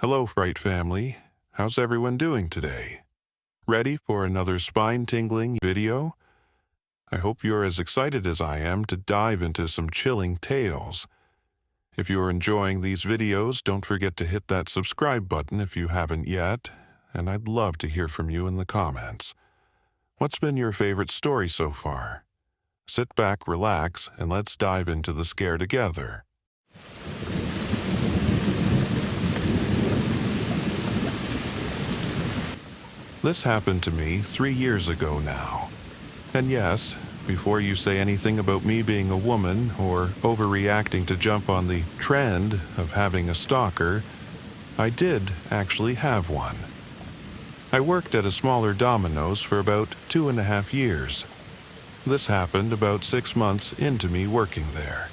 Hello, Fright Family. How's everyone doing today? Ready for another spine-tingling video? I hope you're as excited as I am to dive into some chilling tales. If you're enjoying these videos, don't forget to hit that subscribe button if you haven't yet, and I'd love to hear from you in the comments. What's been your favorite story so far? Sit back, relax, and let's dive into the scare together. This happened to me 3 years ago now. And yes, before you say anything about me being a woman or overreacting to jump on the trend of having a stalker, I did actually have one. I worked at a smaller Domino's for about 2.5 years. This happened about 6 months into me working there.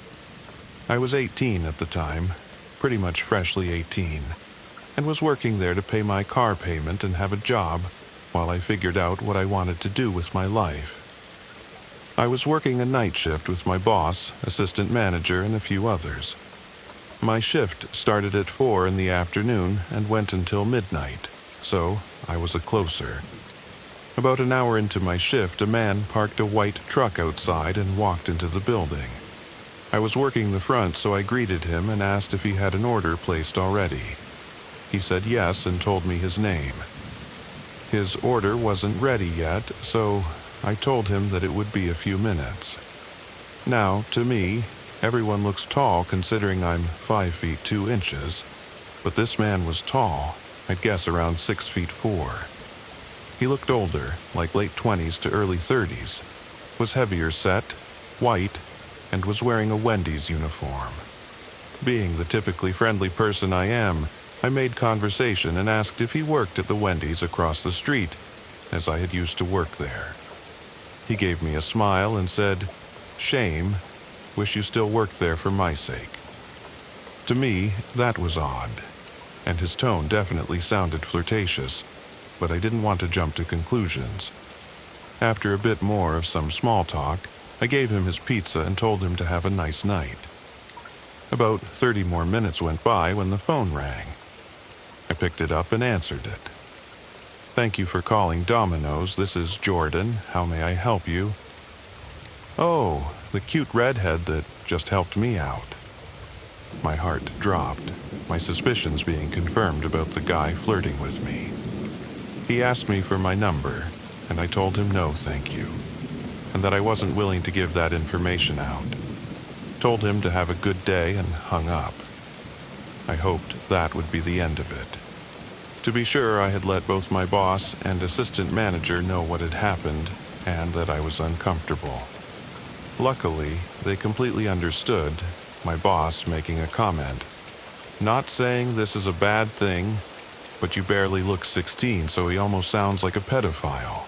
I was 18 at the time, pretty much freshly 18, and was working there to pay my car payment and have a job while I figured out what I wanted to do with my life. I was working a night shift with my boss, assistant manager, and a few others. My shift started at 4 in the afternoon and went until midnight, so I was a closer. About an hour into my shift, a man parked a white truck outside and walked into the building. I was working the front, so I greeted him and asked if he had an order placed already. He said yes and told me his name. His order wasn't ready yet, so I told him that it would be a few minutes. Now, to me, everyone looks tall considering I'm 5 feet 2 inches, but this man was tall, I'd guess around 6 feet 4. He looked older, like late 20s to early 30s, was heavier set, white, and was wearing a Wendy's uniform. Being the typically friendly person I am, I made conversation and asked if he worked at the Wendy's across the street, as I had used to work there. He gave me a smile and said, "Shame, wish you still worked there for my sake." To me, that was odd, and his tone definitely sounded flirtatious, but I didn't want to jump to conclusions. After a bit more of some small talk, I gave him his pizza and told him to have a nice night. About 30 more minutes went by when the phone rang. I picked it up and answered it. "Thank you for calling Domino's. This is Jordan. How may I help you?" "Oh, the cute redhead that just helped me out." My heart dropped, my suspicions being confirmed about the guy flirting with me. He asked me for my number, and I told him no, thank you, and that I wasn't willing to give that information out. Told him to have a good day and hung up. I hoped that would be the end of it. To be sure, I had let both my boss and assistant manager know what had happened and that I was uncomfortable. Luckily, they completely understood, my boss making a comment. "Not saying this is a bad thing, but you barely look 16, so he almost sounds like a pedophile."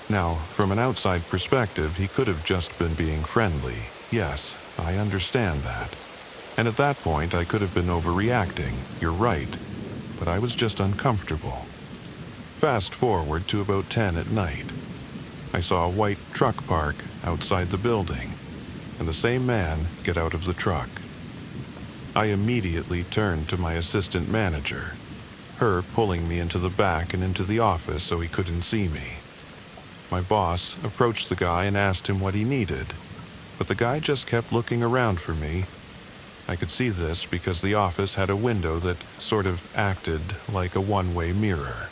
Now, from an outside perspective, he could have just been being friendly. Yes, I understand that. And at that point, I could have been overreacting. You're right. But I was just uncomfortable. Fast forward to about 10 at night. I saw a white truck park outside the building, and the same man get out of the truck. I immediately turned to my assistant manager, her pulling me into the back and into the office so he couldn't see me. My boss approached the guy and asked him what he needed, but the guy just kept looking around for me. I could see this because the office had a window that sort of acted like a one-way mirror.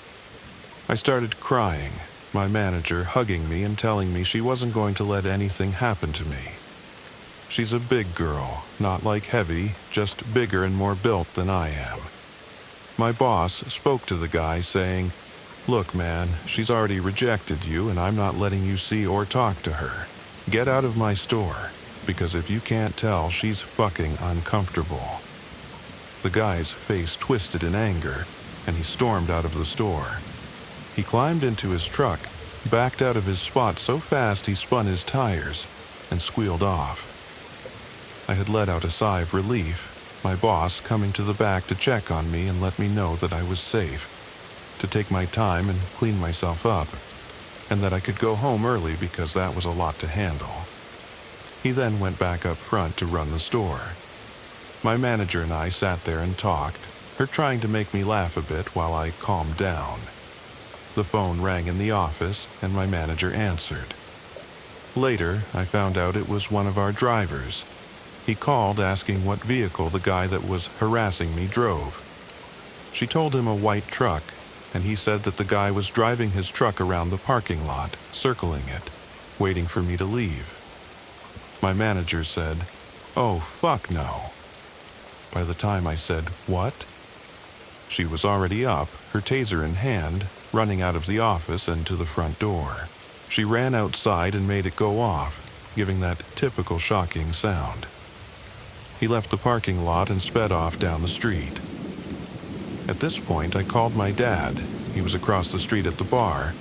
I started crying, my manager hugging me and telling me she wasn't going to let anything happen to me. She's a big girl, not like heavy, just bigger and more built than I am. My boss spoke to the guy saying, "Look, man, she's already rejected you and I'm not letting you see or talk to her. Get out of my store. Because if you can't tell, she's fucking uncomfortable." The guy's face twisted in anger, and he stormed out of the store. He climbed into his truck, backed out of his spot so fast he spun his tires, and squealed off. I had let out a sigh of relief, my boss coming to the back to check on me and let me know that I was safe, to take my time and clean myself up, and that I could go home early because that was a lot to handle. He then went back up front to run the store. My manager and I sat there and talked, her trying to make me laugh a bit while I calmed down. The phone rang in the office, and my manager answered. Later, I found out it was one of our drivers. He called asking what vehicle the guy that was harassing me drove. She told him a white truck, and he said that the guy was driving his truck around the parking lot, circling it, waiting for me to leave. My manager said, "Oh, fuck no." By the time I said, "What?" she was already up, her taser in hand, running out of the office and to the front door. She ran outside and made it go off, giving that typical shocking sound. He left the parking lot and sped off down the street. At this point, I called my dad. He was across the street at the bar.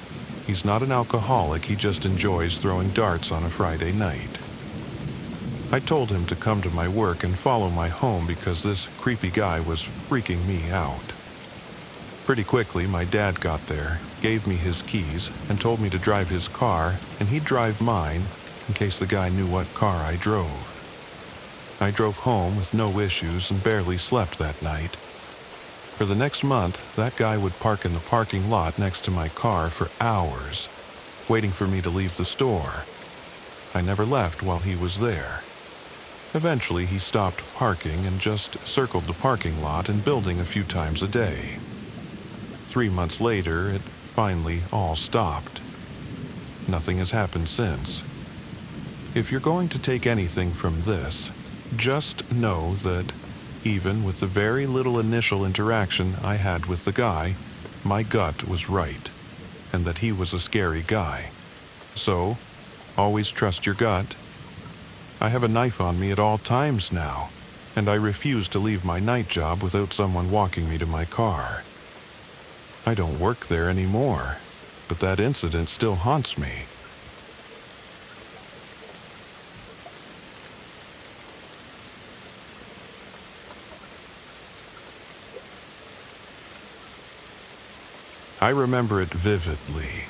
He's not an alcoholic, he just enjoys throwing darts on a Friday night. I told him to come to my work and follow my home because this creepy guy was freaking me out. Pretty quickly, my dad got there, gave me his keys, and told me to drive his car, and he'd drive mine in case the guy knew what car I drove. I drove home with no issues and barely slept that night. For the next month, that guy would park in the parking lot next to my car for hours, waiting for me to leave the store. I never left while he was there. Eventually, he stopped parking and just circled the parking lot and building a few times a day. 3 months later, it finally all stopped. Nothing has happened since. If you're going to take anything from this, just know that even with the very little initial interaction I had with the guy, my gut was right, and that he was a scary guy. So, always trust your gut. I have a knife on me at all times now, and I refuse to leave my night job without someone walking me to my car. I don't work there anymore, but that incident still haunts me. I remember it vividly,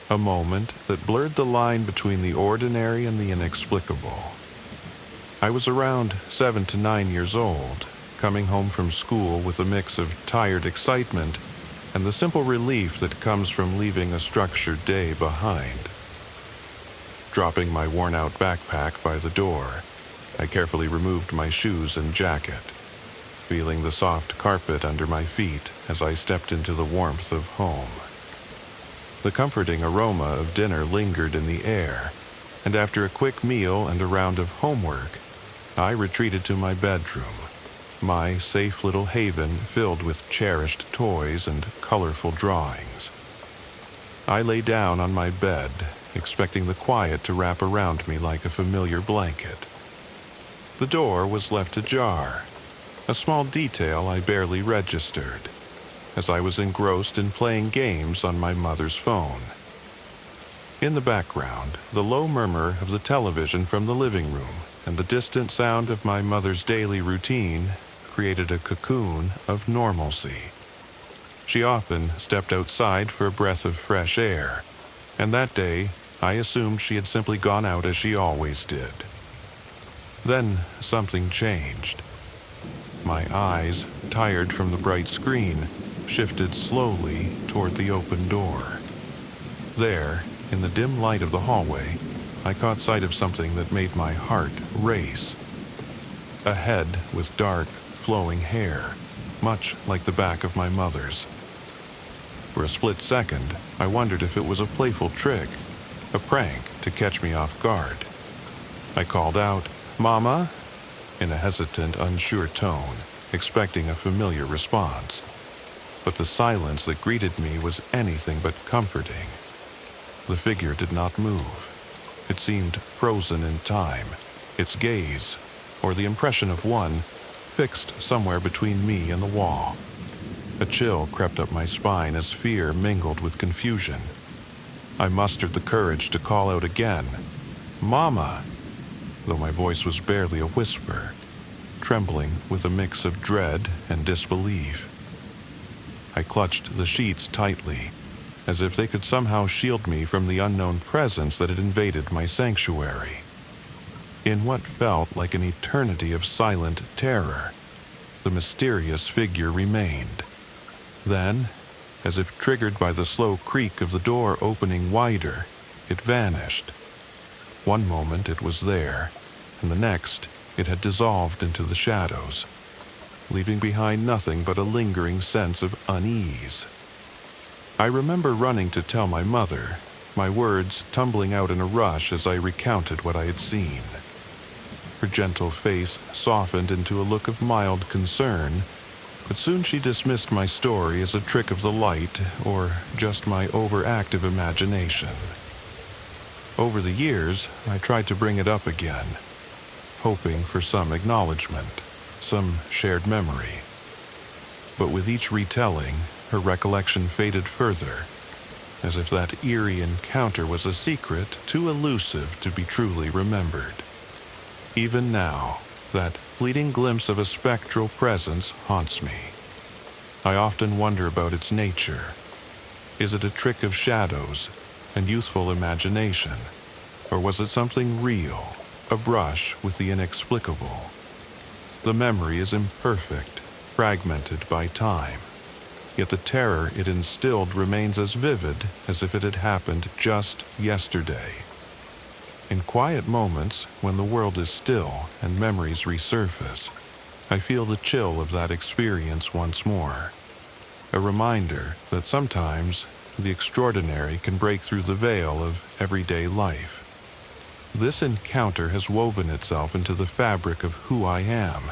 a moment that blurred the line between the ordinary and the inexplicable. I was around 7 to 9 years old, coming home from school with a mix of tired excitement and the simple relief that comes from leaving a structured day behind. Dropping my worn-out backpack by the door, I carefully removed my shoes and jacket, feeling the soft carpet under my feet as I stepped into the warmth of home. The comforting aroma of dinner lingered in the air, and after a quick meal and a round of homework, I retreated to my bedroom, my safe little haven filled with cherished toys and colorful drawings. I lay down on my bed, expecting the quiet to wrap around me like a familiar blanket. The door was left ajar, a small detail I barely registered, as I was engrossed in playing games on my mother's phone. In the background, the low murmur of the television from the living room and the distant sound of my mother's daily routine created a cocoon of normalcy. She often stepped outside for a breath of fresh air, and that day I assumed she had simply gone out as she always did. Then something changed. My eyes, tired from the bright screen, shifted slowly toward the open door. There, in the dim light of the hallway, I caught sight of something that made my heart race. A head with dark, flowing hair, much like the back of my mother's. For a split second, I wondered if it was a playful trick, a prank to catch me off guard. I called out, "Mama?" in a hesitant, unsure tone, expecting a familiar response. But the silence that greeted me was anything but comforting. The figure did not move. It seemed frozen in time, its gaze, or the impression of one, fixed somewhere between me and the wall. A chill crept up my spine as fear mingled with confusion. I mustered the courage to call out again, "Mama!" though my voice was barely a whisper, trembling with a mix of dread and disbelief. I clutched the sheets tightly, as if they could somehow shield me from the unknown presence that had invaded my sanctuary. In what felt like an eternity of silent terror, the mysterious figure remained. Then, as if triggered by the slow creak of the door opening wider, it vanished. One moment it was there, and the next it had dissolved into the shadows, leaving behind nothing but a lingering sense of unease. I remember running to tell my mother, my words tumbling out in a rush as I recounted what I had seen. Her gentle face softened into a look of mild concern, but soon she dismissed my story as a trick of the light or just my overactive imagination. Over the years, I tried to bring it up again, hoping for some acknowledgement, some shared memory. But with each retelling, her recollection faded further, as if that eerie encounter was a secret too elusive to be truly remembered. Even now, that fleeting glimpse of a spectral presence haunts me. I often wonder about its nature. Is it a trick of shadows and youthful imagination, or was it something real, a brush with the inexplicable? The memory is imperfect, fragmented by time, yet the terror it instilled remains as vivid as if it had happened just yesterday. In quiet moments, when the world is still and memories resurface, I feel the chill of that experience once more. A reminder that sometimes the extraordinary can break through the veil of everyday life. This encounter has woven itself into the fabric of who I am,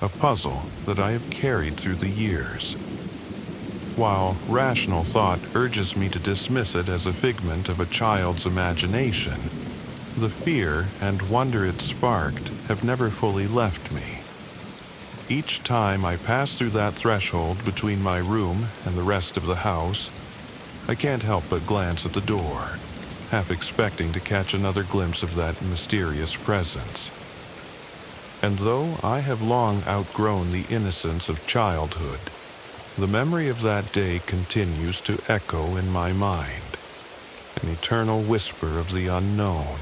a puzzle that I have carried through the years. While rational thought urges me to dismiss it as a figment of a child's imagination, the fear and wonder it sparked have never fully left me. Each time I pass through that threshold between my room and the rest of the house, I can't help but glance at the door, half expecting to catch another glimpse of that mysterious presence. And though I have long outgrown the innocence of childhood, the memory of that day continues to echo in my mind, an eternal whisper of the unknown.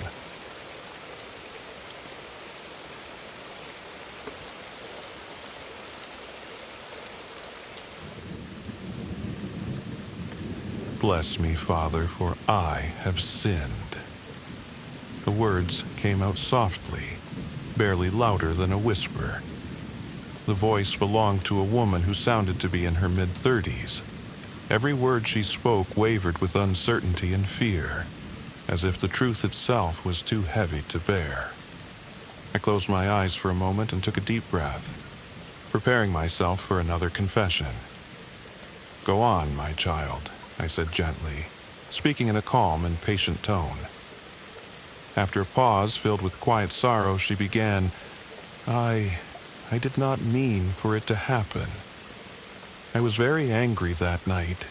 Bless me, Father, for I have sinned. The words came out softly, barely louder than a whisper. The voice belonged to a woman who sounded to be in her mid-30s. Every word she spoke wavered with uncertainty and fear, as if the truth itself was too heavy to bear. I closed my eyes for a moment and took a deep breath, preparing myself for another confession. "Go on, my child," I said gently, speaking in a calm and patient tone. After a pause filled with quiet sorrow, she began, I did not mean for it to happen. I was very angry that night.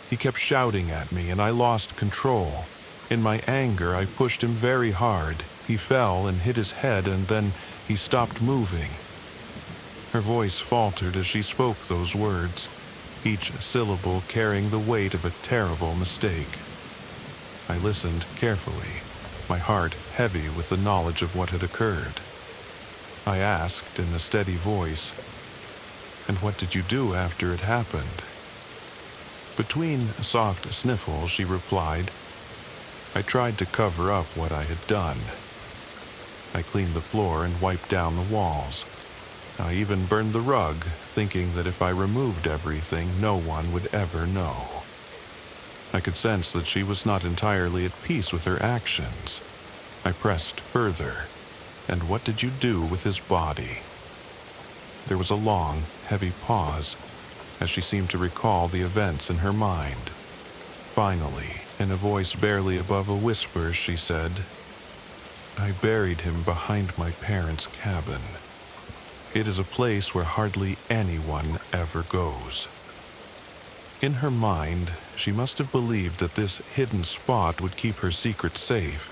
He kept shouting at me, and I lost control. In my anger, I pushed him very hard. He fell and hit his head, and then he stopped moving." Her voice faltered as she spoke those words, each syllable carrying the weight of a terrible mistake. I listened carefully, my heart heavy with the knowledge of what had occurred. I asked in a steady voice, "And what did you do after it happened?" Between soft sniffles, she replied, "I tried to cover up what I had done. I cleaned the floor and wiped down the walls. I even burned the rug, thinking that if I removed everything, no one would ever know." I could sense that she was not entirely at peace with her actions. I pressed further. "And what did you do with his body?" There was a long, heavy pause, as she seemed to recall the events in her mind. Finally, in a voice barely above a whisper, she said, "I buried him behind my parents' cabin. It is a place where hardly anyone ever goes." In her mind, she must have believed that this hidden spot would keep her secret safe.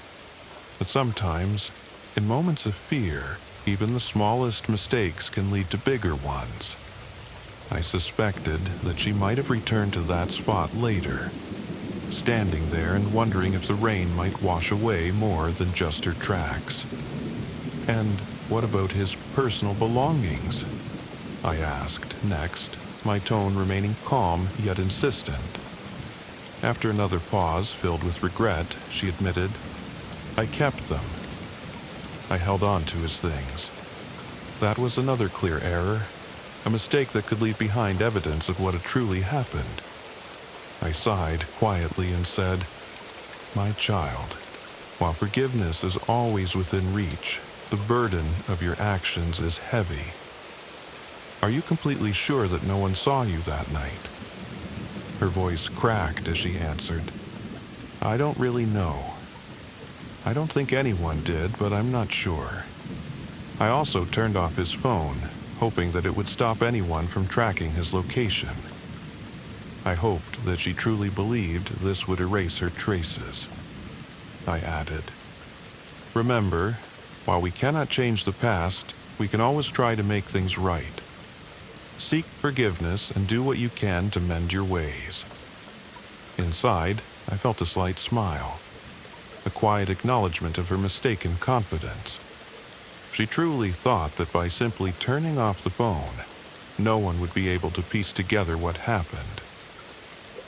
But sometimes, in moments of fear, even the smallest mistakes can lead to bigger ones. I suspected that she might have returned to that spot later, standing there and wondering if the rain might wash away more than just her tracks. And what about his personal belongings? I asked next, my tone remaining calm yet insistent. After another pause filled with regret, she admitted, "I kept them." I held on to his things. That was another clear error, a mistake that could leave behind evidence of what had truly happened. I sighed quietly and said, "My child, while forgiveness is always within reach, the burden of your actions is heavy. Are you completely sure that no one saw you that night?" Her voice cracked as she answered, "I don't really know. I don't think anyone did, but I'm not sure." I also turned off his phone, hoping that it would stop anyone from tracking his location. I hoped that she truly believed this would erase her traces. I added, "Remember, while we cannot change the past, we can always try to make things right. Seek forgiveness and do what you can to mend your ways." Inside, I felt a slight smile, a quiet acknowledgement of her mistaken confidence. She truly thought that by simply turning off the phone, no one would be able to piece together what happened.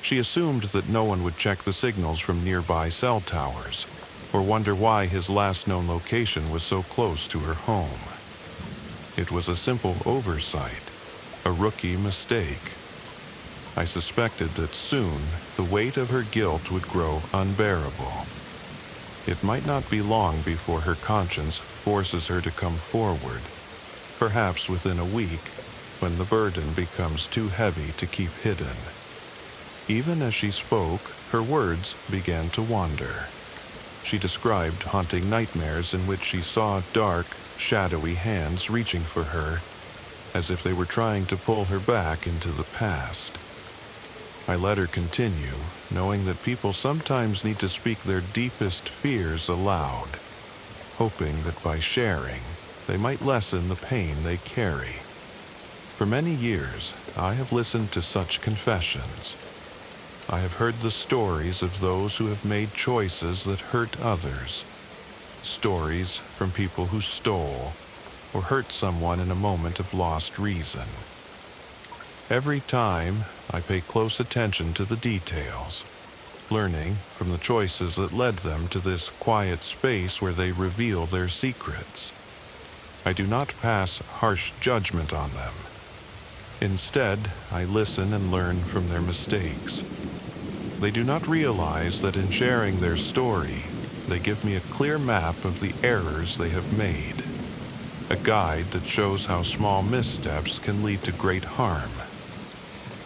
She assumed that no one would check the signals from nearby cell towers, or wonder why his last known location was so close to her home. It was a simple oversight, a rookie mistake. I suspected that soon the weight of her guilt would grow unbearable. It might not be long before her conscience forces her to come forward, perhaps within a week, when the burden becomes too heavy to keep hidden. Even as she spoke, her words began to wander. She described haunting nightmares in which she saw dark, shadowy hands reaching for her, as if they were trying to pull her back into the past. I let her continue, knowing that people sometimes need to speak their deepest fears aloud, hoping that by sharing, they might lessen the pain they carry. For many years, I have listened to such confessions. I have heard the stories of those who have made choices that hurt others. Stories from people who stole or hurt someone in a moment of lost reason. Every time, I pay close attention to the details, learning from the choices that led them to this quiet space where they reveal their secrets. I do not pass harsh judgment on them. Instead, I listen and learn from their mistakes. They do not realize that in sharing their story, they give me a clear map of the errors they have made, a guide that shows how small missteps can lead to great harm.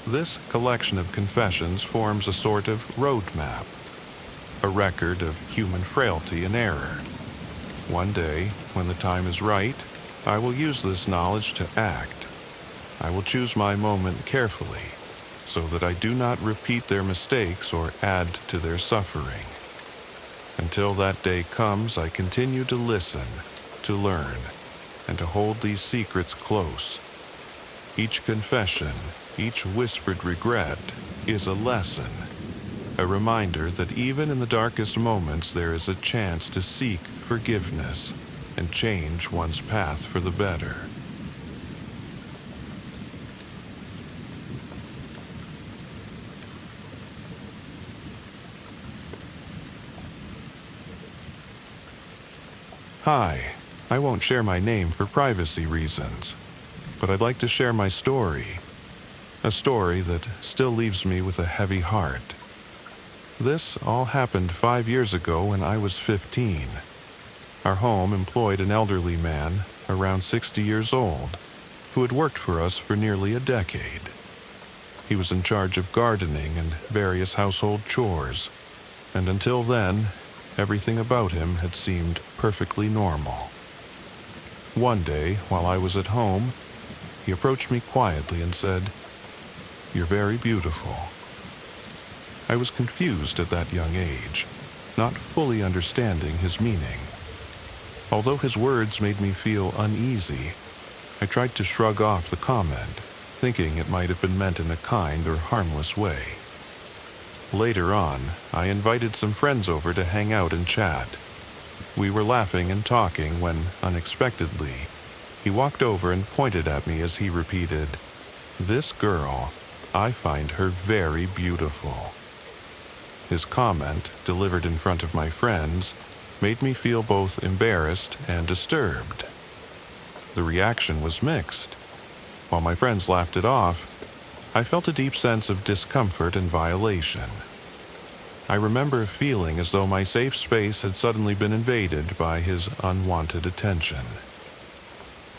This collection of confessions forms a sort of roadmap, a record of human frailty and error. One day, when the time is right, I will use this knowledge to act. I will choose my moment carefully, so that I do not repeat their mistakes or add to their suffering. Until that day comes, I continue to listen, to learn, and to hold these secrets close. Each confession, each whispered regret, is a lesson, a reminder that even in the darkest moments there is a chance to seek forgiveness and change one's path for the better. Hi, I won't share my name for privacy reasons, but I'd like to share my story. A story that still leaves me with a heavy heart. This all happened 5 years ago when I was 15. Our home employed an elderly man, around 60 years old, who had worked for us for nearly a decade. He was in charge of gardening and various household chores, and until then, everything about him had seemed perfectly normal. One day, while I was at home, he approached me quietly and said, "You're very beautiful." I was confused at that young age, not fully understanding his meaning. Although his words made me feel uneasy, I tried to shrug off the comment, thinking it might have been meant in a kind or harmless way. Later on, I invited some friends over to hang out and chat. We were laughing and talking when, unexpectedly, He walked over and pointed at me as he repeated, "This girl, I find her very beautiful." His comment, delivered in front of my friends, made me feel both embarrassed and disturbed. The reaction was mixed. While my friends laughed it off, I felt a deep sense of discomfort and violation. I remember feeling as though my safe space had suddenly been invaded by his unwanted attention.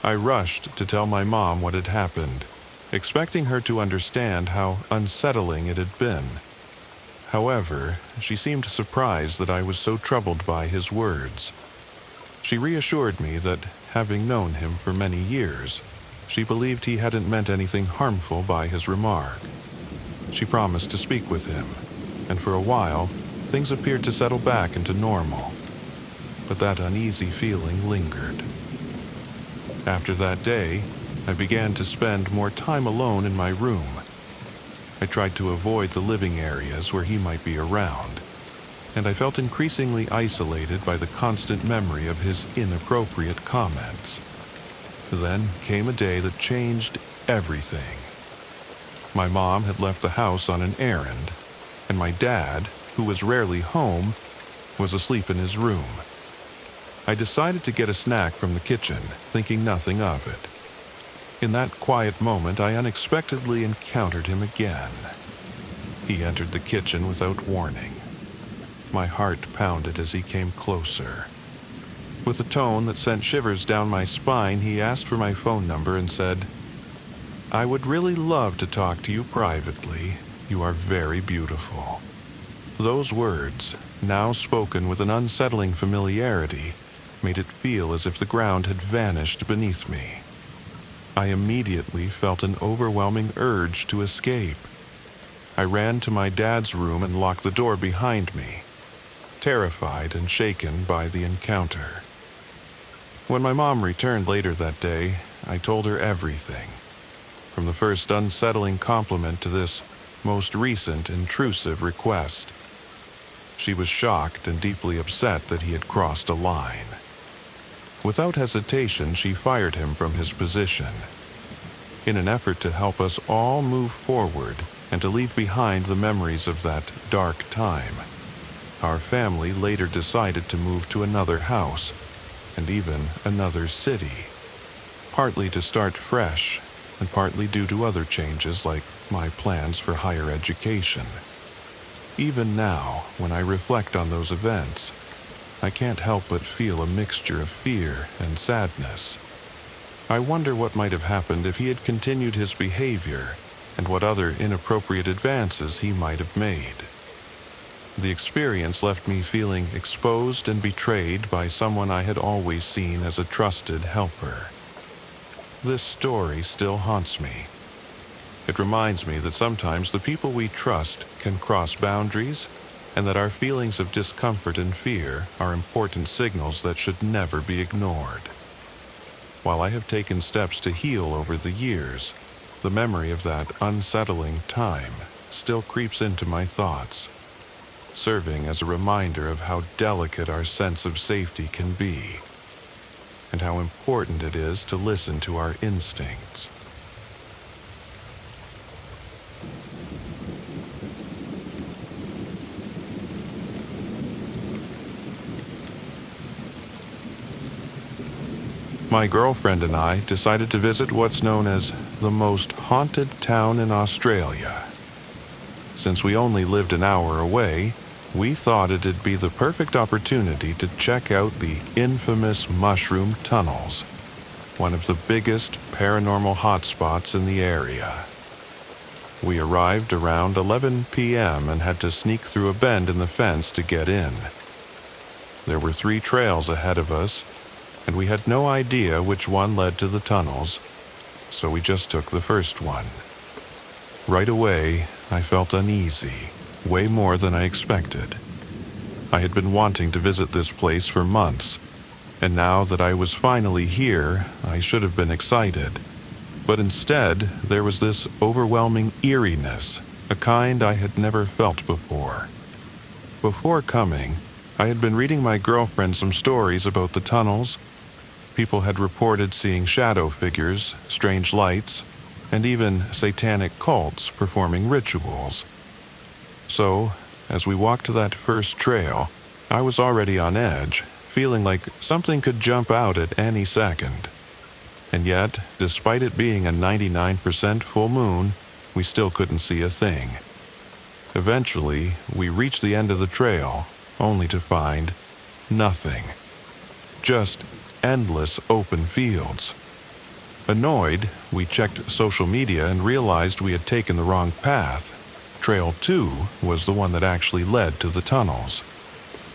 I rushed to tell my mom what had happened, expecting her to understand how unsettling it had been. However, she seemed surprised that I was so troubled by his words. She reassured me that, having known him for many years, she believed he hadn't meant anything harmful by his remark. She promised to speak with him, and for a while, things appeared to settle back into normal. But that uneasy feeling lingered. After that day, I began to spend more time alone in my room. I tried to avoid the living areas where he might be around, and I felt increasingly isolated by the constant memory of his inappropriate comments. Then came a day that changed everything. My mom had left the house on an errand, and my dad, who was rarely home, was asleep in his room. I decided to get a snack from the kitchen, thinking nothing of it. In that quiet moment, I unexpectedly encountered him again. He entered the kitchen without warning. My heart pounded as he came closer. With a tone that sent shivers down my spine, he asked for my phone number and said, "I would really love to talk to you privately. You are very beautiful." Those words, now spoken with an unsettling familiarity, made it feel as if the ground had vanished beneath me. I immediately felt an overwhelming urge to escape. I ran to my dad's room and locked the door behind me, terrified and shaken by the encounter. When my mom returned later that day, I told her everything, from the first unsettling compliment to this most recent intrusive request. She was shocked and deeply upset that he had crossed a line. Without hesitation, she fired him from his position. In an effort to help us all move forward and to leave behind the memories of that dark time, our family later decided to move to another house and even another city, partly to start fresh and partly due to other changes like my plans for higher education. Even now, when I reflect on those events, I can't help but feel a mixture of fear and sadness. I wonder what might have happened if he had continued his behavior and what other inappropriate advances he might have made. The experience left me feeling exposed and betrayed by someone I had always seen as a trusted helper. This story still haunts me. It reminds me that sometimes the people we trust can cross boundaries, and that our feelings of discomfort and fear are important signals that should never be ignored. While I have taken steps to heal over the years, the memory of that unsettling time still creeps into my thoughts, serving as a reminder of how delicate our sense of safety can be, and how important it is to listen to our instincts. My girlfriend and I decided to visit what's known as the most haunted town in Australia. Since we only lived an hour away, we thought it'd be the perfect opportunity to check out the infamous mushroom tunnels, one of the biggest paranormal hotspots in the area. We arrived around 11 p.m. and had to sneak through a bend in the fence to get in. There were 3 trails ahead of us, and we had no idea which one led to the tunnels, so we just took the first one. Right away, I felt uneasy, way more than I expected. I had been wanting to visit this place for months, and now that I was finally here, I should have been excited. But instead, there was this overwhelming eeriness, a kind I had never felt before. Before coming, I had been reading my girlfriend some stories about the tunnels, People had reported seeing shadow figures, strange lights, and even satanic cults performing rituals. So, as we walked to that first trail, I was already on edge, feeling like something could jump out at any second. And yet, despite it being a 99% full moon, we still couldn't see a thing. Eventually, we reached the end of the trail, only to find nothing. Just endless open fields. Annoyed, we checked social media and realized we had taken the wrong path. Trail 2 was the one that actually led to the tunnels.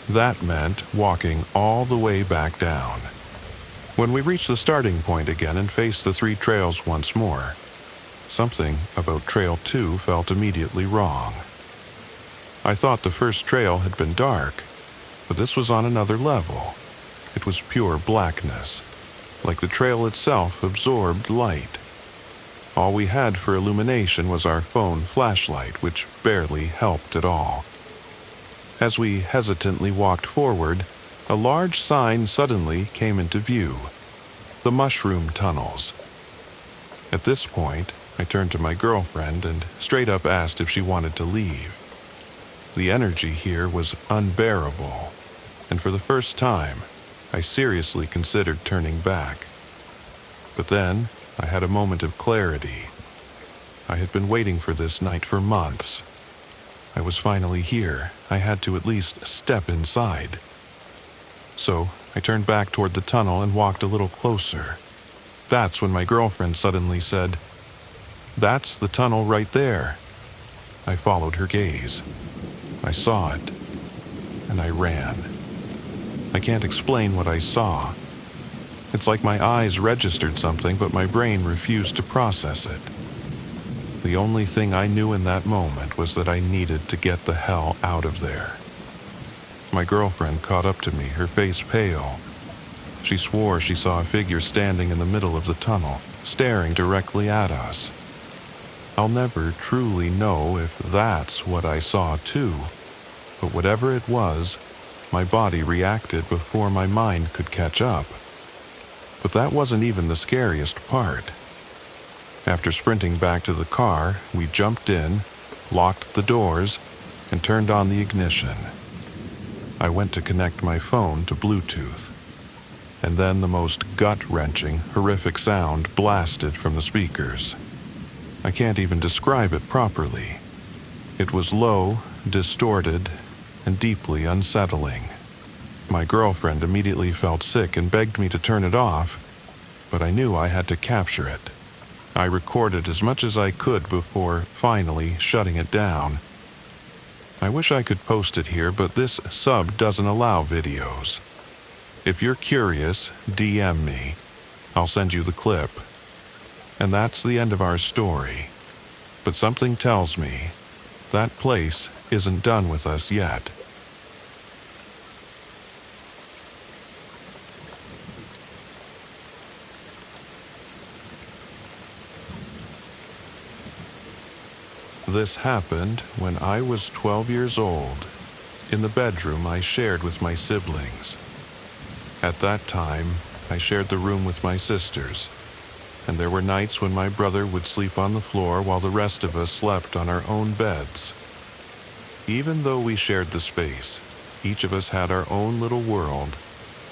That meant walking all the way back down. When we reached the starting point again and faced the 3 trails once more, something about Trail 2 felt immediately wrong. I thought the first trail had been dark, but this was on another level. It was pure blackness, like the trail itself absorbed light. All we had for illumination was our phone flashlight, which barely helped at all. As we hesitantly walked forward, a large sign suddenly came into view: the mushroom tunnels. At this point, I turned to my girlfriend and straight up asked if she wanted to leave. The energy here was unbearable, and for the first time, I seriously considered turning back. But then, I had a moment of clarity. I had been waiting for this night for months. I was finally here. I had to at least step inside. So, I turned back toward the tunnel and walked a little closer. That's when my girlfriend suddenly said, "That's the tunnel right there." I followed her gaze. I saw it, and I ran. I can't explain what I saw. It's like my eyes registered something, but my brain refused to process it. The only thing I knew in that moment was that I needed to get the hell out of there. My girlfriend caught up to me, her face pale. She swore she saw a figure standing in the middle of the tunnel, staring directly at us. I'll never truly know if that's what I saw too, but whatever it was, my body reacted before my mind could catch up. But that wasn't even the scariest part. After sprinting back to the car, we jumped in, locked the doors, and turned on the ignition. I went to connect my phone to Bluetooth, and then the most gut-wrenching, horrific sound blasted from the speakers. I can't even describe it properly. It was low, distorted, and deeply unsettling. My girlfriend immediately felt sick and begged me to turn it off, but I knew I had to capture it. I recorded as much as I could before finally shutting it down. I wish I could post it here, but this sub doesn't allow videos. If you're curious, DM me. I'll send you the clip. And that's the end of our story. But something tells me that place isn't done with us yet. This happened when I was 12 years old, in the bedroom I shared with my siblings. At that time, I shared the room with my sisters, and there were nights when my brother would sleep on the floor while the rest of us slept on our own beds. Even though we shared the space, each of us had our own little world,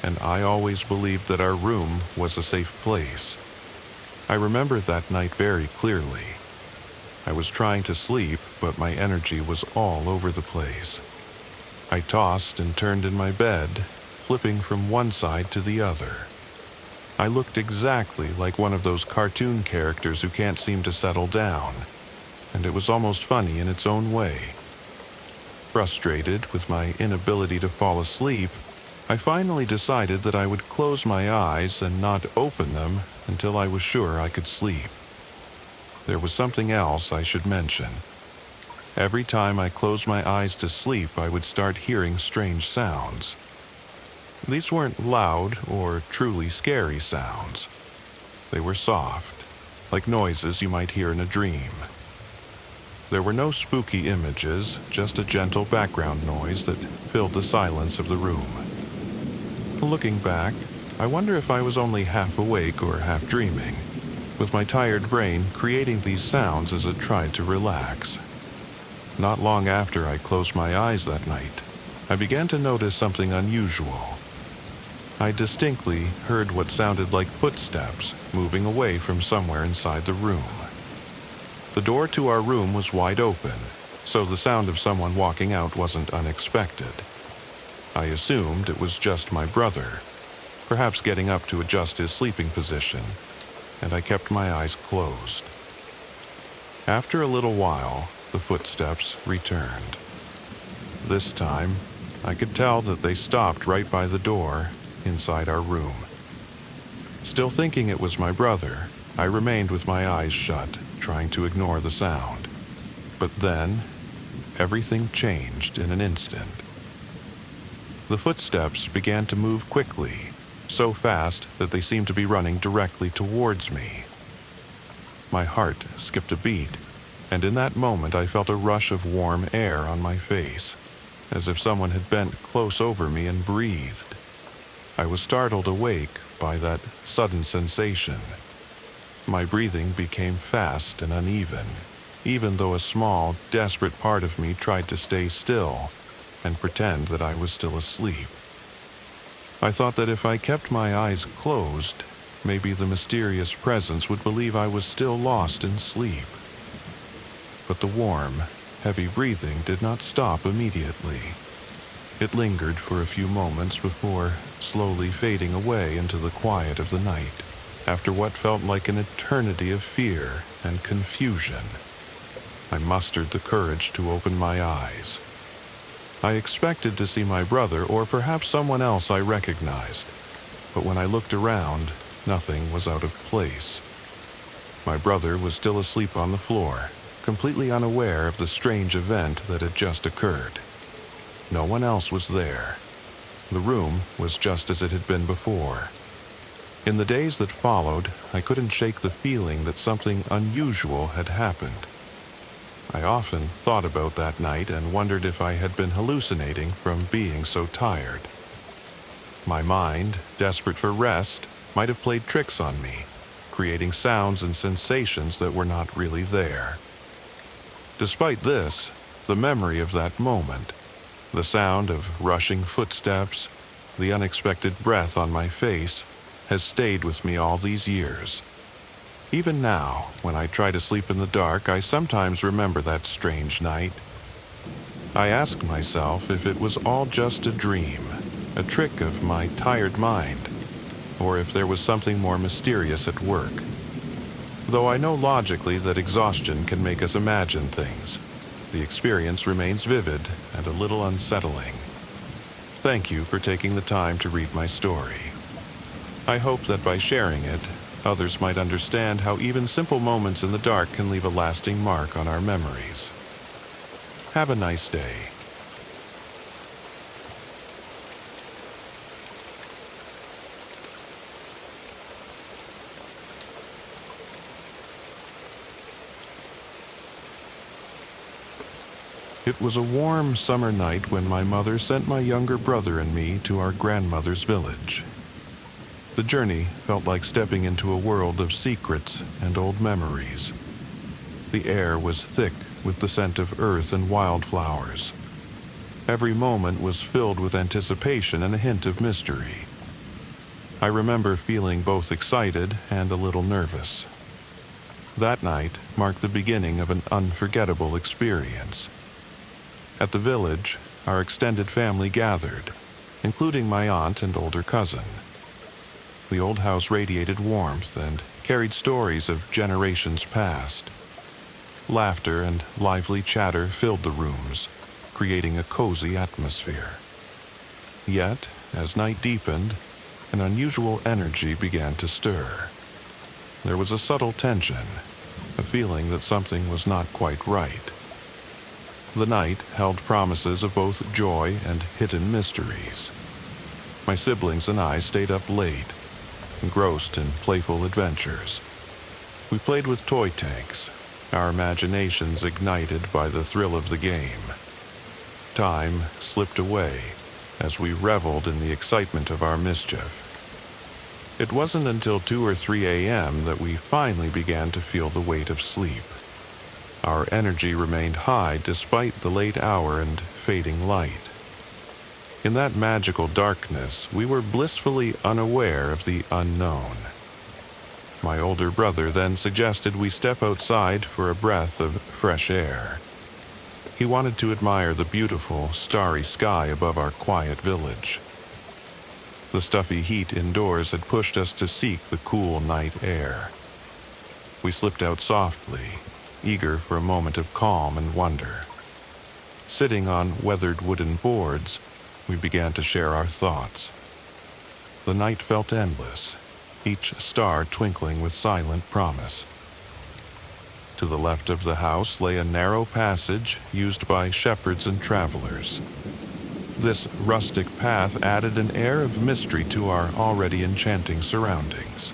and I always believed that our room was a safe place. I remember that night very clearly. I was trying to sleep, but my energy was all over the place. I tossed and turned in my bed, flipping from one side to the other. I looked exactly like one of those cartoon characters who can't seem to settle down, and it was almost funny in its own way. Frustrated with my inability to fall asleep, I finally decided that I would close my eyes and not open them until I was sure I could sleep. There was something else I should mention. Every time I closed my eyes to sleep, I would start hearing strange sounds. These weren't loud or truly scary sounds. They were soft, like noises you might hear in a dream. There were no spooky images, just a gentle background noise that filled the silence of the room. Looking back, I wonder if I was only half awake or half dreaming, with my tired brain creating these sounds as it tried to relax. Not long after I closed my eyes that night, I began to notice something unusual. I distinctly heard what sounded like footsteps moving away from somewhere inside the room. The door to our room was wide open, so the sound of someone walking out wasn't unexpected. I assumed it was just my brother, perhaps getting up to adjust his sleeping position, and I kept my eyes closed. After a little while, the footsteps returned. This time, I could tell that they stopped right by the door inside our room. Still thinking it was my brother, I remained with my eyes shut, trying to ignore the sound. But then, everything changed in an instant. The footsteps began to move quickly, so fast that they seemed to be running directly towards me. My heart skipped a beat, and in that moment I felt a rush of warm air on my face, as if someone had bent close over me and breathed. I was startled awake by that sudden sensation. My breathing became fast and uneven, even though a small, desperate part of me tried to stay still and pretend that I was still asleep. I thought that if I kept my eyes closed, maybe the mysterious presence would believe I was still lost in sleep. But the warm, heavy breathing did not stop immediately. It lingered for a few moments before slowly fading away into the quiet of the night, after what felt like an eternity of fear and confusion. I mustered the courage to open my eyes. I expected to see my brother or perhaps someone else I recognized, but when I looked around, nothing was out of place. My brother was still asleep on the floor, completely unaware of the strange event that had just occurred. No one else was there. The room was just as it had been before. In the days that followed, I couldn't shake the feeling that something unusual had happened. I often thought about that night and wondered if I had been hallucinating from being so tired. My mind, desperate for rest, might have played tricks on me, creating sounds and sensations that were not really there. Despite this, the memory of that moment, the sound of rushing footsteps, the unexpected breath on my face, has stayed with me all these years. Even now, when I try to sleep in the dark, I sometimes remember that strange night. I ask myself if it was all just a dream, a trick of my tired mind, or if there was something more mysterious at work. Though I know logically that exhaustion can make us imagine things, the experience remains vivid and a little unsettling. Thank you for taking the time to read my story. I hope that by sharing it, others might understand how even simple moments in the dark can leave a lasting mark on our memories. Have a nice day. It was a warm summer night when my mother sent my younger brother and me to our grandmother's village. The journey felt like stepping into a world of secrets and old memories. The air was thick with the scent of earth and wildflowers. Every moment was filled with anticipation and a hint of mystery. I remember feeling both excited and a little nervous. That night marked the beginning of an unforgettable experience. At the village, our extended family gathered, including my aunt and older cousin. The old house radiated warmth and carried stories of generations past. Laughter and lively chatter filled the rooms, creating a cozy atmosphere. Yet, as night deepened, an unusual energy began to stir. There was a subtle tension, a feeling that something was not quite right. The night held promises of both joy and hidden mysteries. My siblings and I stayed up late, engrossed in playful adventures. We played with toy tanks, our imaginations ignited by the thrill of the game. Time slipped away as we reveled in the excitement of our mischief. It wasn't until 2 or 3 a.m. that we finally began to feel the weight of sleep. Our energy remained high despite the late hour and fading light. In that magical darkness, we were blissfully unaware of the unknown. My older brother then suggested we step outside for a breath of fresh air. He wanted to admire the beautiful, starry sky above our quiet village. The stuffy heat indoors had pushed us to seek the cool night air. We slipped out softly, eager for a moment of calm and wonder. Sitting on weathered wooden boards, we began to share our thoughts. The night felt endless, each star twinkling with silent promise. To the left of the house lay a narrow passage used by shepherds and travelers. This rustic path added an air of mystery to our already enchanting surroundings.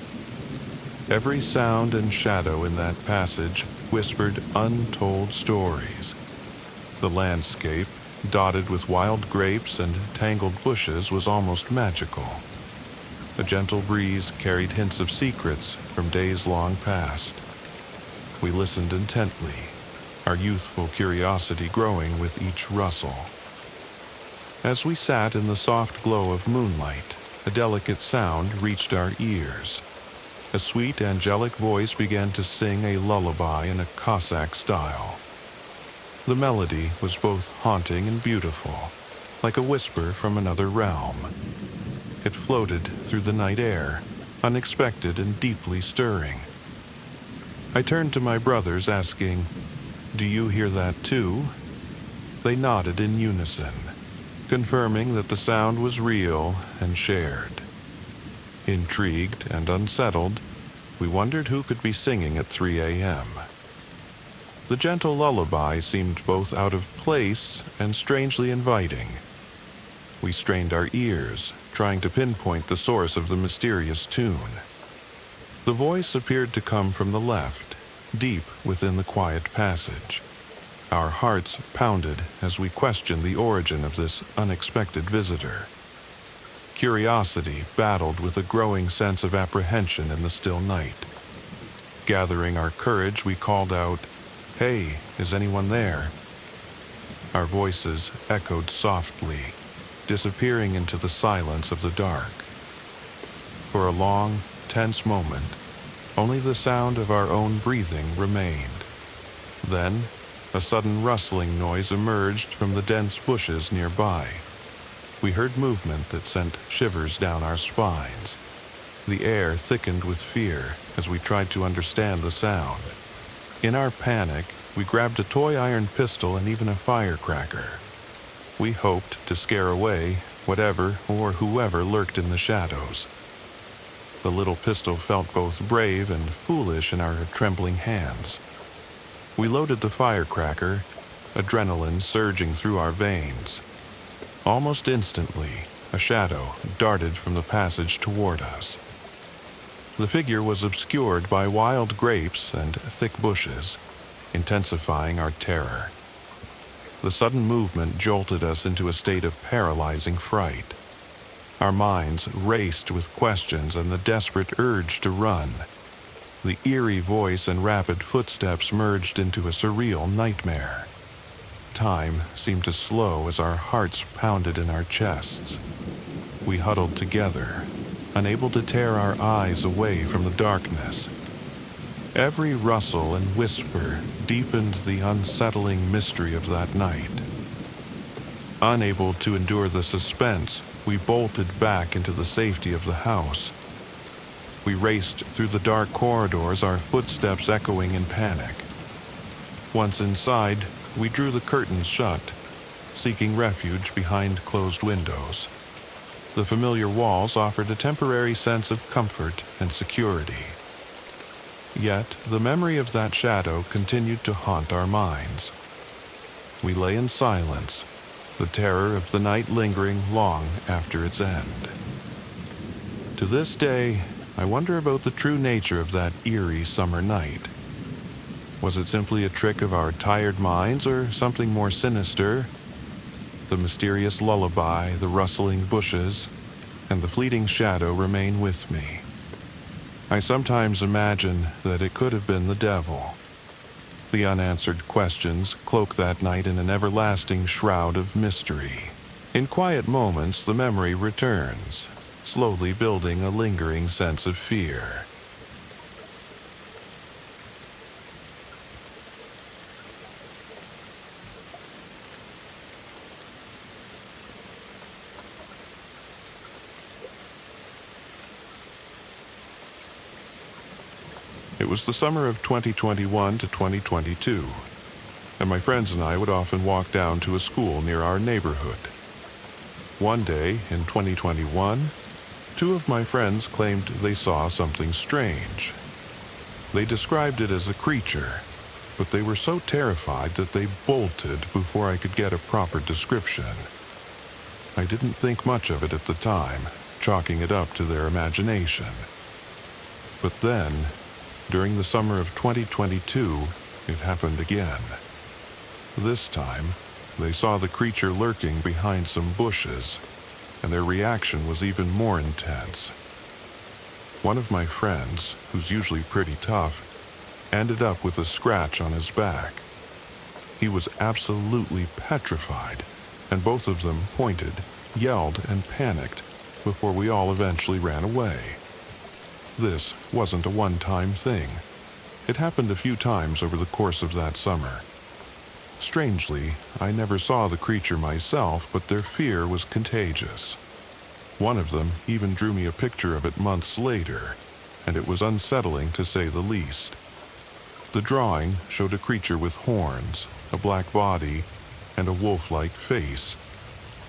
Every sound and shadow in that passage whispered untold stories. The landscape, dotted with wild grapes and tangled bushes, was almost magical. A gentle breeze carried hints of secrets from days long past. We listened intently, our youthful curiosity growing with each rustle. As we sat in the soft glow of moonlight, a delicate sound reached our ears. A sweet, angelic voice began to sing a lullaby in a Cossack style. The melody was both haunting and beautiful, like a whisper from another realm. It floated through the night air, unexpected and deeply stirring. I turned to my brothers, asking, "Do you hear that too?" They nodded in unison, confirming that the sound was real and shared. Intrigued and unsettled, we wondered who could be singing at 3 a.m. The gentle lullaby seemed both out of place and strangely inviting. We strained our ears, trying to pinpoint the source of the mysterious tune. The voice appeared to come from the left, deep within the quiet passage. Our hearts pounded as we questioned the origin of this unexpected visitor. Curiosity battled with a growing sense of apprehension in the still night. Gathering our courage, we called out, "Hey, is anyone there?" Our voices echoed softly, disappearing into the silence of the dark. For a long, tense moment, only the sound of our own breathing remained. Then, a sudden rustling noise emerged from the dense bushes nearby. We heard movement that sent shivers down our spines. The air thickened with fear as we tried to understand the sound. In our panic, we grabbed a toy iron pistol and even a firecracker. We hoped to scare away whatever or whoever lurked in the shadows. The little pistol felt both brave and foolish in our trembling hands. We loaded the firecracker, adrenaline surging through our veins. Almost instantly, a shadow darted from the passage toward us. The figure was obscured by wild grapes and thick bushes, intensifying our terror. The sudden movement jolted us into a state of paralyzing fright. Our minds raced with questions and the desperate urge to run. The eerie voice and rapid footsteps merged into a surreal nightmare. Time seemed to slow as our hearts pounded in our chests. We huddled together, unable to tear our eyes away from the darkness. Every rustle and whisper deepened the unsettling mystery of that night. Unable to endure the suspense, we bolted back into the safety of the house. We raced through the dark corridors, our footsteps echoing in panic. Once inside, we drew the curtains shut, seeking refuge behind closed windows. The familiar walls offered a temporary sense of comfort and security. Yet, the memory of that shadow continued to haunt our minds. We lay in silence, the terror of the night lingering long after its end. To this day, I wonder about the true nature of that eerie summer night. Was it simply a trick of our tired minds or something more sinister? The mysterious lullaby, the rustling bushes, and the fleeting shadow remain with me, I sometimes imagine that it could have been the devil. The unanswered questions cloak that night in an everlasting shroud of mystery. In quiet moments, the memory returns, slowly building a lingering sense of fear. It was the summer of 2021 to 2022, and my friends and I would often walk down to a school near our neighborhood. One day in 2021, two of my friends claimed they saw something strange. They described it as a creature, but they were so terrified that they bolted before I could get a proper description. I didn't think much of it at the time, chalking it up to their imagination. But then, during the summer of 2022, it happened again. This time, they saw the creature lurking behind some bushes, and their reaction was even more intense. One of my friends, who's usually pretty tough, ended up with a scratch on his back. He was absolutely petrified, and both of them pointed, yelled, and panicked before we all eventually ran away. This wasn't a one-time thing. It happened a few times over the course of that summer. Strangely, I never saw the creature myself, but their fear was contagious. One of them even drew me a picture of it months later, and it was unsettling to say the least. The drawing showed a creature with horns, a black body, and a wolf-like face.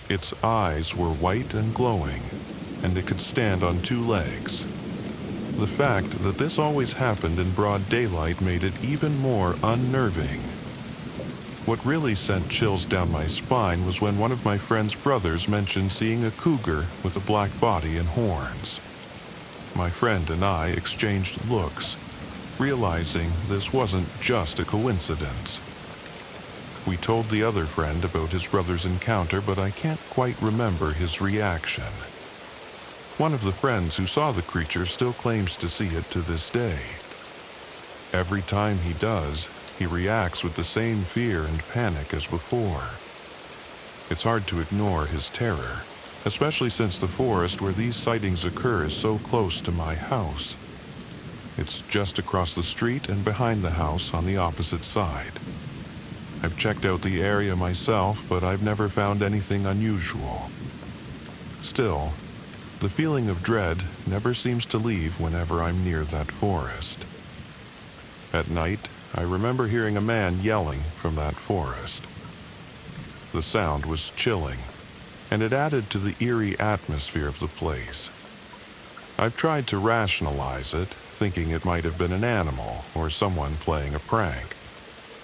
Its eyes were white and glowing, and it could stand on two legs. The fact that this always happened in broad daylight made it even more unnerving. What really sent chills down my spine was when one of my friend's brothers mentioned seeing a cougar with a black body and horns. My friend and I exchanged looks, realizing this wasn't just a coincidence. We told the other friend about his brother's encounter, but I can't quite remember his reaction. One of the friends who saw the creature still claims to see it to this day. Every time he does, he reacts with the same fear and panic as before. It's hard to ignore his terror, especially since the forest where these sightings occur is so close to my house. It's just across the street and behind the house on the opposite side. I've checked out the area myself, but I've never found anything unusual. Still, the feeling of dread never seems to leave whenever I'm near that forest. At night, I remember hearing a man yelling from that forest. The sound was chilling, and it added to the eerie atmosphere of the place. I've tried to rationalize it, thinking it might have been an animal or someone playing a prank,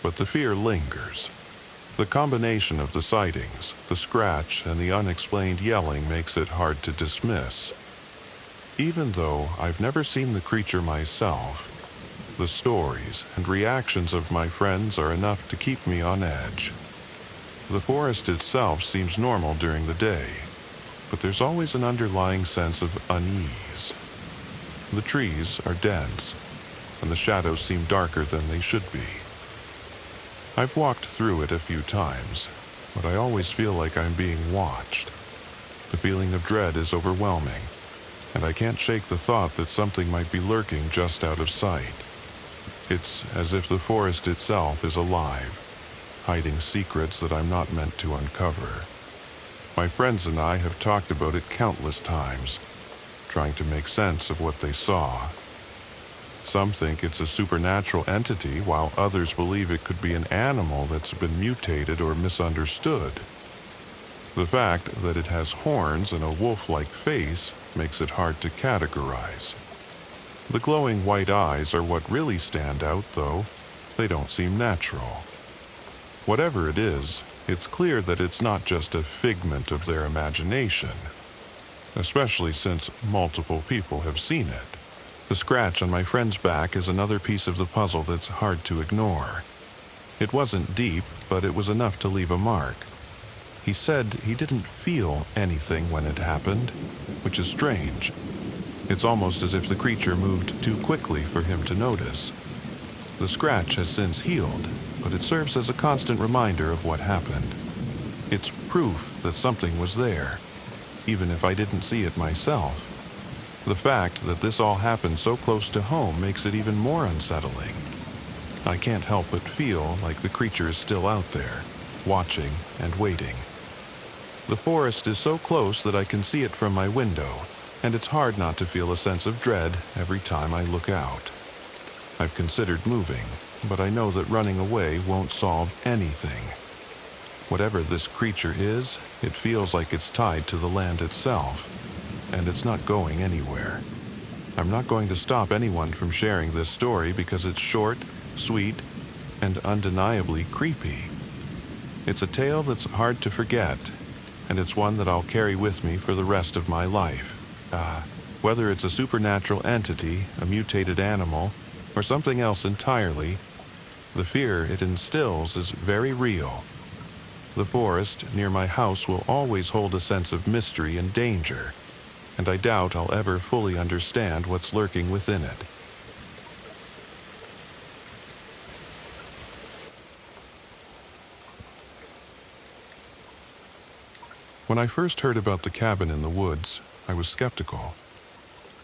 but the fear lingers. The combination of the sightings, the scratch, and the unexplained yelling makes it hard to dismiss. Even though I've never seen the creature myself, the stories and reactions of my friends are enough to keep me on edge. The forest itself seems normal during the day, but there's always an underlying sense of unease. The trees are dense, and the shadows seem darker than they should be. I've walked through it a few times, but I always feel like I'm being watched. The feeling of dread is overwhelming, and I can't shake the thought that something might be lurking just out of sight. It's as if the forest itself is alive, hiding secrets that I'm not meant to uncover. My friends and I have talked about it countless times, trying to make sense of what they saw. Some think it's a supernatural entity, while others believe it could be an animal that's been mutated or misunderstood. The fact that it has horns and a wolf-like face makes it hard to categorize. The glowing white eyes are what really stand out, though. They don't seem natural. Whatever it is, it's clear that it's not just a figment of their imagination, especially since multiple people have seen it. The scratch on my friend's back is another piece of the puzzle that's hard to ignore. It wasn't deep, but it was enough to leave a mark. He said he didn't feel anything when it happened, which is strange. It's almost as if the creature moved too quickly for him to notice. The scratch has since healed, but it serves as a constant reminder of what happened. It's proof that something was there, even if I didn't see it myself. The fact that this all happened so close to home makes it even more unsettling. I can't help but feel like the creature is still out there, watching and waiting. The forest is so close that I can see it from my window, and it's hard not to feel a sense of dread every time I look out. I've considered moving, but I know that running away won't solve anything. Whatever this creature is, it feels like it's tied to the land itself, and it's not going anywhere. I'm not going to stop anyone from sharing this story because it's short, sweet, and undeniably creepy. It's a tale that's hard to forget, and it's one that I'll carry with me for the rest of my life. Whether it's a supernatural entity, a mutated animal, or something else entirely, the fear it instills is very real. The forest near my house will always hold a sense of mystery and danger, and I doubt I'll ever fully understand what's lurking within it. When I first heard about the cabin in the woods, I was skeptical.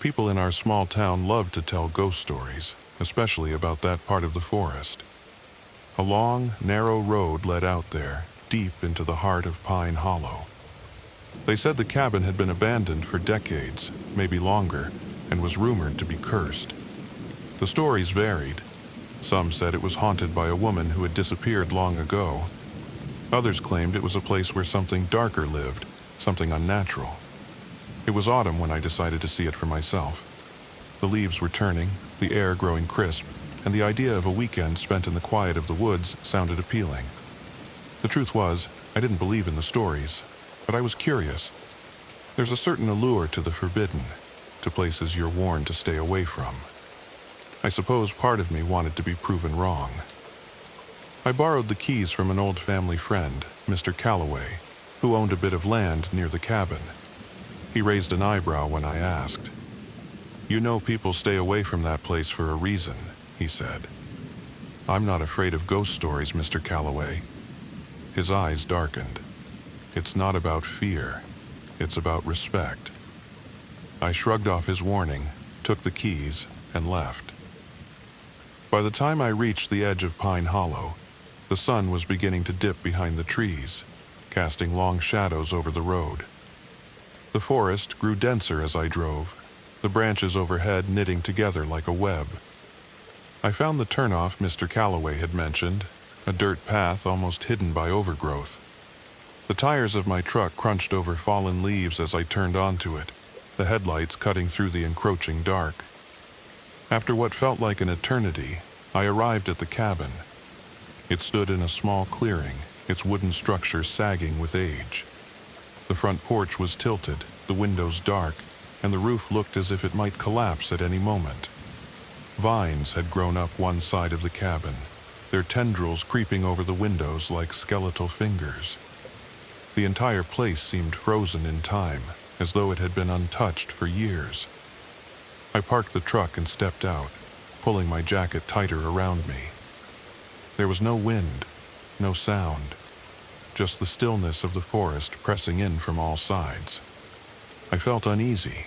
People in our small town love to tell ghost stories, especially about that part of the forest. A long, narrow road led out there, deep into the heart of Pine Hollow. They said the cabin had been abandoned for decades, maybe longer, and was rumored to be cursed. The stories varied. Some said it was haunted by a woman who had disappeared long ago. Others claimed it was a place where something darker lived, something unnatural. It was autumn when I decided to see it for myself. The leaves were turning, the air growing crisp, and the idea of a weekend spent in the quiet of the woods sounded appealing. The truth was, I didn't believe in the stories, but I was curious. There's a certain allure to the forbidden, to places you're warned to stay away from. I suppose part of me wanted to be proven wrong. I borrowed the keys from an old family friend, Mr. 𝗕𝗂𝗶𝗶, who owned a bit of land near the cabin. He raised an eyebrow when I asked. "You know people stay away from that place for a reason," he said. "I'm not afraid of ghost stories, Mr. 𝗕𝗂𝗶𝗶." His eyes darkened. "It's not about fear. It's about respect." I shrugged off his warning, took the keys, and left. By the time I reached the edge of Pine Hollow, the sun was beginning to dip behind the trees, casting long shadows over the road. The forest grew denser as I drove, the branches overhead knitting together like a web. I found the turnoff Mr. 𝗕𝗂𝗶𝗶 had mentioned, a dirt path almost hidden by overgrowth. The tires of my truck crunched over fallen leaves as I turned onto it, the headlights cutting through the encroaching dark. After what felt like an eternity, I arrived at the cabin. It stood in a small clearing, its wooden structure sagging with age. The front porch was tilted, the windows dark, and the roof looked as if it might collapse at any moment. Vines had grown up one side of the cabin, their tendrils creeping over the windows like skeletal fingers. The entire place seemed frozen in time, as though it had been untouched for years. I parked the truck and stepped out, pulling my jacket tighter around me. There was no wind, no sound, just the stillness of the forest pressing in from all sides. I felt uneasy,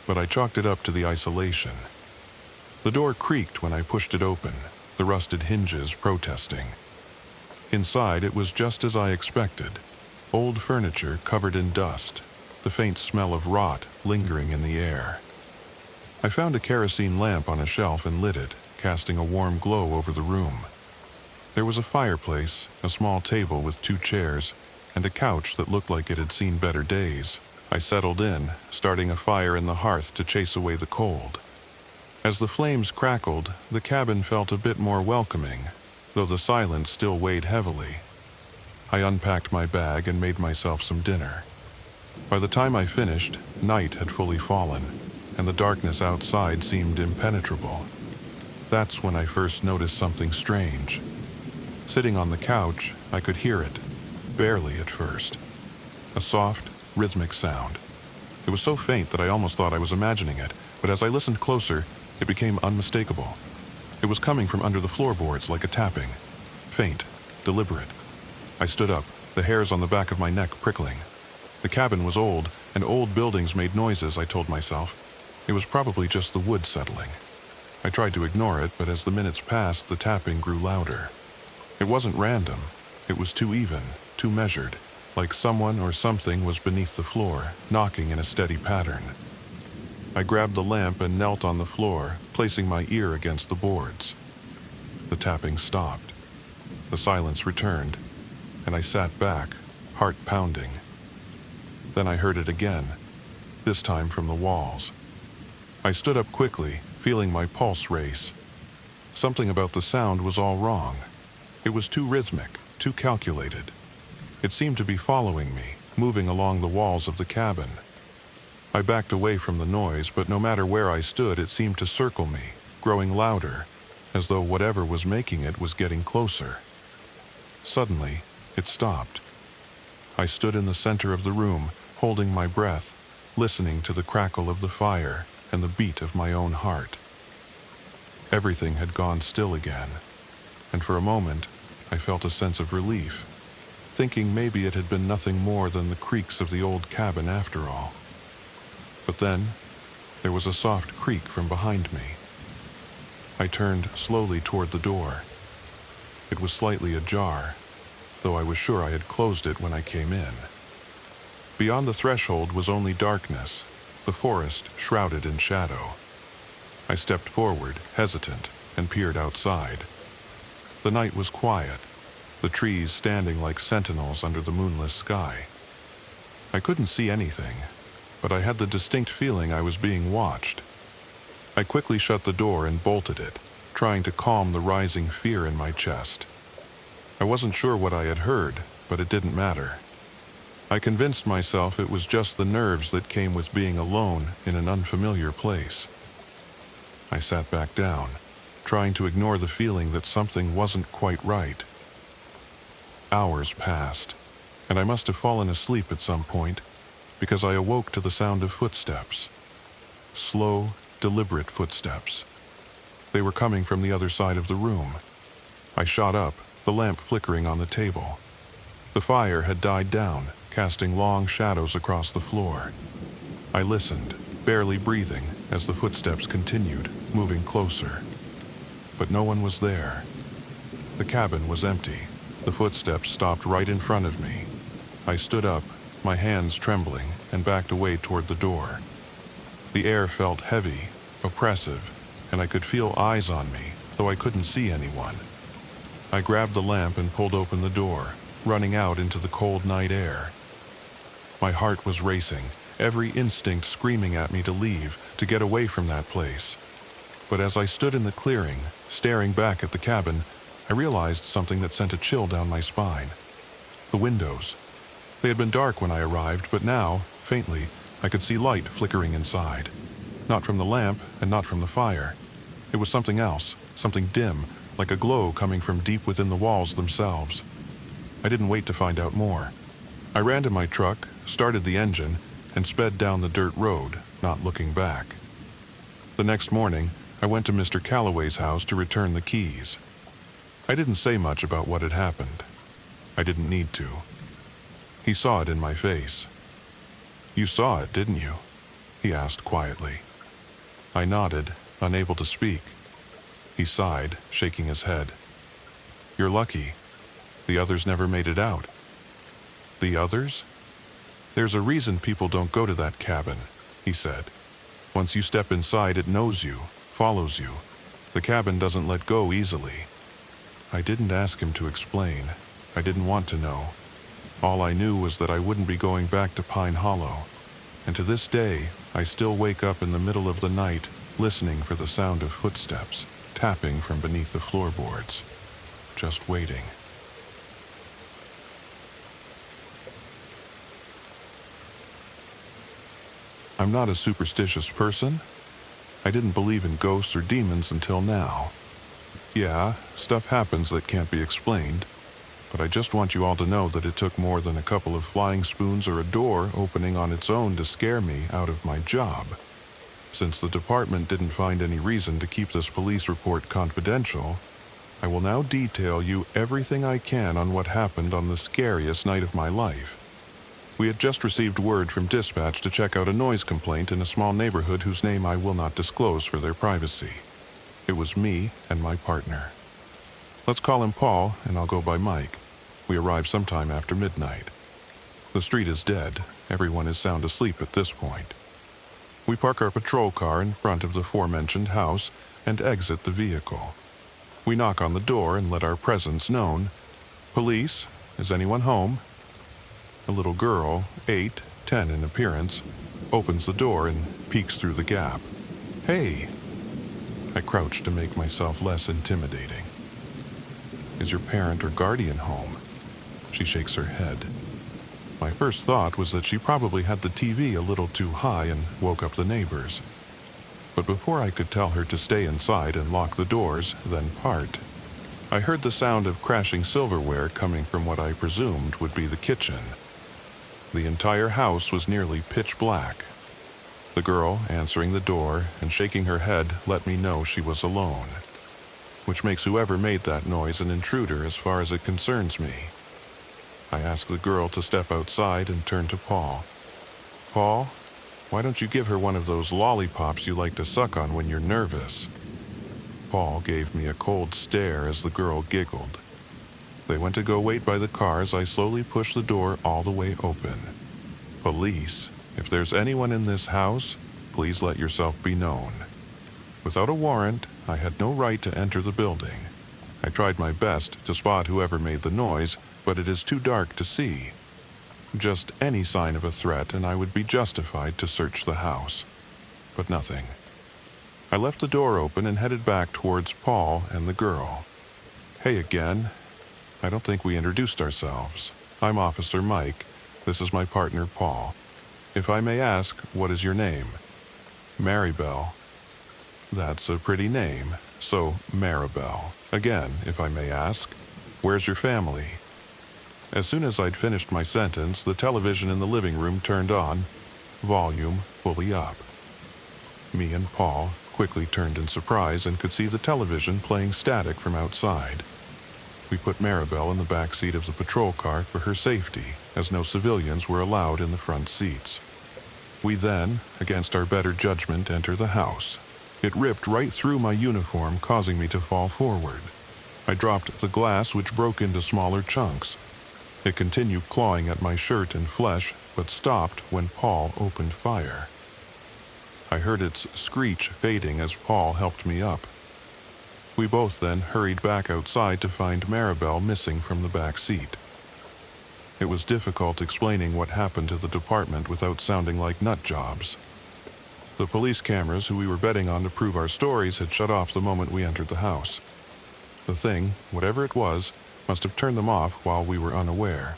but I chalked it up to the isolation. The door creaked when I pushed it open, the rusted hinges protesting. Inside, it was just as I expected. Old furniture covered in dust, the faint smell of rot lingering in the air. I found a kerosene lamp on a shelf and lit it, casting a warm glow over the room. There was a fireplace, a small table with 2 chairs, and a couch that looked like it had seen better days. I settled in, starting a fire in the hearth to chase away the cold. As the flames crackled, the cabin felt a bit more welcoming, though the silence still weighed heavily. I unpacked my bag and made myself some dinner. By the time I finished, night had fully fallen, and the darkness outside seemed impenetrable. That's when I first noticed something strange. Sitting on the couch, I could hear it, barely at first. A soft, rhythmic sound. It was so faint that I almost thought I was imagining it, but but as I listened closer, it became unmistakable. It was coming from under the floorboards like a tapping. Faint, deliberate. I stood up, the hairs on the back of my neck prickling. The cabin was old, and old buildings made noises, I told myself. It was probably just the wood settling. I tried to ignore it, but as the minutes passed, the tapping grew louder. It wasn't random. It was too even, too measured, like someone or something was beneath the floor, knocking in a steady pattern. I grabbed the lamp and knelt on the floor, placing my ear against the boards. The tapping stopped. The silence returned, and I sat back, heart pounding. Then I heard it again, this time from the walls. I stood up quickly, feeling my pulse race. Something about the sound was all wrong. It was too rhythmic, too calculated. It seemed to be following me, moving along the walls of the cabin. I backed away from the noise, but no matter where I stood, it seemed to circle me, growing louder, as though whatever was making it was getting closer. Suddenly, it stopped. I stood in the center of the room, holding my breath, listening to the crackle of the fire and the beat of my own heart. Everything had gone still again, and for a moment, I felt a sense of relief, thinking maybe it had been nothing more than the creaks of the old cabin after all. But then, there was a soft creak from behind me. I turned slowly toward the door. It was slightly ajar, though I was sure I had closed it when I came in. Beyond the threshold was only darkness, the forest shrouded in shadow. I stepped forward, hesitant, and peered outside. The night was quiet, the trees standing like sentinels under the moonless sky. I couldn't see anything, but I had the distinct feeling I was being watched. I quickly shut the door and bolted it, trying to calm the rising fear in my chest. I wasn't sure what I had heard, but it didn't matter. I convinced myself it was just the nerves that came with being alone in an unfamiliar place. I sat back down, trying to ignore the feeling that something wasn't quite right. Hours passed, and I must have fallen asleep at some point, because I awoke to the sound of footsteps. Slow, deliberate footsteps. They were coming from the other side of the room. I shot up, the lamp flickering on the table. The fire had died down, casting long shadows across the floor. I listened, barely breathing, as the footsteps continued, moving closer. But no one was there. The cabin was empty. The footsteps stopped right in front of me. I stood up, my hands trembling, and backed away toward the door. The air felt heavy, oppressive, and I could feel eyes on me, though I couldn't see anyone. I grabbed the lamp and pulled open the door, running out into the cold night air. My heart was racing, every instinct screaming at me to leave, to get away from that place. But as I stood in the clearing, staring back at the cabin, I realized something that sent a chill down my spine. The windows. They had been dark when I arrived, but now, faintly, I could see light flickering inside. Not from the lamp, and not from the fire. It was something else, something dim, like a glow coming from deep within the walls themselves. I didn't wait to find out more. I ran to my truck, started the engine, and sped down the dirt road, not looking back. The next morning, I went to Mr. Calloway's house to return the keys. I didn't say much about what had happened. I didn't need to. He saw it in my face. "You saw it, didn't you?" he asked quietly. I nodded, unable to speak. He sighed, shaking his head. "You're lucky. The others never made it out." "The others?" "There's a reason people don't go to that cabin," he said. "Once you step inside, it knows you, follows you. The cabin doesn't let go easily." I didn't ask him to explain. I didn't want to know. All I knew was that I wouldn't be going back to Pine Hollow. And to this day, I still wake up in the middle of the night, listening for the sound of footsteps, tapping from beneath the floorboards. Just waiting. I'm not a superstitious person. I didn't believe in ghosts or demons until now. Yeah, stuff happens that can't be explained, but I just want you all to know that it took more than a couple of flying spoons or a door opening on its own to scare me out of my job. Since the department didn't find any reason to keep this police report confidential, I will now detail you everything I can on what happened on the scariest night of my life. We had just received word from dispatch to check out a noise complaint in a small neighborhood whose name I will not disclose for their privacy. It was me and my partner. Let's call him Paul, and I'll go by Mike. We arrived sometime after midnight. The street is dead. Everyone is sound asleep at this point. We park our patrol car in front of the aforementioned house and exit the vehicle. We knock on the door and let our presence known. "Police, is anyone home?" A little girl, 8, 10 in appearance, opens the door and peeks through the gap. "Hey!" I crouch to make myself less intimidating. "Is your parent or guardian home?" She shakes her head. My first thought was that she probably had the TV a little too high and woke up the neighbors. But before I could tell her to stay inside and lock the doors, then part, I heard the sound of crashing silverware coming from what I presumed would be the kitchen. The entire house was nearly pitch black. The girl answering the door and shaking her head let me know she was alone, which makes whoever made that noise an intruder as far as it concerns me. I ask the girl to step outside and turn to Paul. "Paul, why don't you give her one of those lollipops you like to suck on when you're nervous?" Paul gave me a cold stare as the girl giggled. They went to go wait by the car as I slowly pushed the door all the way open. "Police, if there's anyone in this house, please let yourself be known." Without a warrant, I had no right to enter the building. I tried my best to spot whoever made the noise, but it is too dark to see. Just any sign of a threat and I would be justified to search the house. But nothing. I left the door open and headed back towards Paul and the girl. "Hey again. I don't think we introduced ourselves. I'm Officer Mike. This is my partner Paul. If I may ask, what is your name?" "Maribel." "That's a pretty name. So, Maribel. Again, if I may ask, where's your family?" As soon as I'd finished my sentence, the television in the living room turned on, volume fully up. Me and Paul quickly turned in surprise and could see the television playing static from outside. We put Maribel in the back seat of the patrol car for her safety, as no civilians were allowed in the front seats. We then, against our better judgment, enter the house. It ripped right through my uniform, causing me to fall forward. I dropped the glass, which broke into smaller chunks. It continued clawing at my shirt and flesh, but stopped when Paul opened fire. I heard its screech fading as Paul helped me up. We both then hurried back outside to find Maribel missing from the back seat. It was difficult explaining what happened to the department without sounding like nut jobs. The police cameras who we were betting on to prove our stories had shut off the moment we entered the house. The thing, whatever it was, must have turned them off while we were unaware.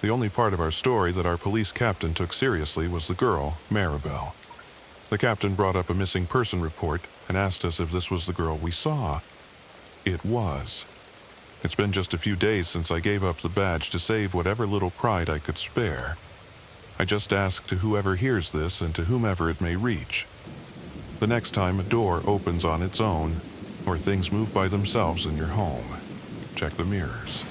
The only part of our story that our police captain took seriously was the girl, Maribel. The captain brought up a missing person report and asked us if this was the girl we saw. It was. It's been just a few days since I gave up the badge to save whatever little pride I could spare. I just ask to whoever hears this and to whomever it may reach. The next time a door opens on its own, or things move by themselves in your home, check the mirrors.